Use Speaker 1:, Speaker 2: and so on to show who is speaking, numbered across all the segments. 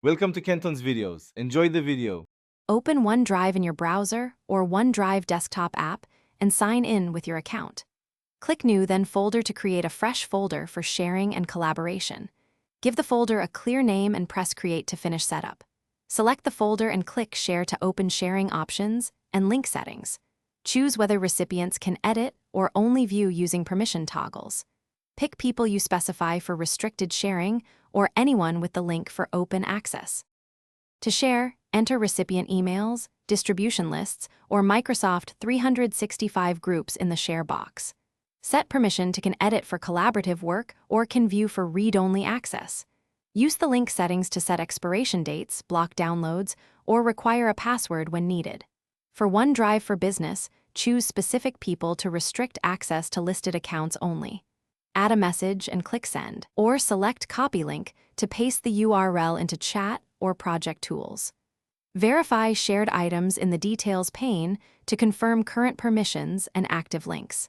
Speaker 1: Welcome to Kenton's videos. Enjoy the video.
Speaker 2: Open OneDrive in your browser or OneDrive desktop app and sign in with your account. Click New, then Folder to create a fresh folder for sharing and collaboration. Give the folder a clear name and press Create to finish setup. Select the folder and click Share to open sharing options and link settings. Choose whether recipients can edit or only view using permission toggles. Pick people you specify for restricted sharing or anyone with the link for open access. To share, enter recipient emails, distribution lists, or Microsoft 365 groups in the share box. Set permission to can edit for collaborative work or can view for read-only access. Use the link settings to set expiration dates, block downloads, or require a password when needed. For OneDrive for Business, choose specific people to restrict access to listed accounts only. Add a message and click Send, or select Copy Link to paste the URL into chat or project tools. Verify shared items in the Details pane to confirm current permissions and active links.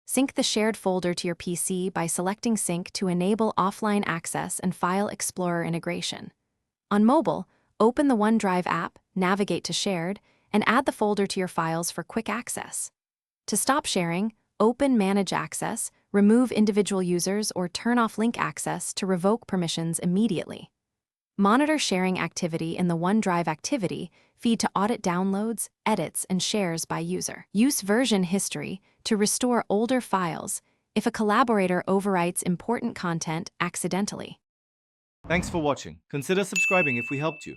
Speaker 2: Sync the shared folder to your PC by selecting Sync to enable offline access and File Explorer integration. On mobile, open the OneDrive app, navigate to Shared, and add the folder to your files for quick access. To stop sharing, open Manage Access, remove individual users, or turn off link access to revoke permissions immediately. Monitor sharing activity in the OneDrive activity feed to audit downloads, edits, and shares by user. Use version history to restore older files if a collaborator overwrites important content accidentally.
Speaker 1: Thanks for watching. Consider subscribing if we helped you.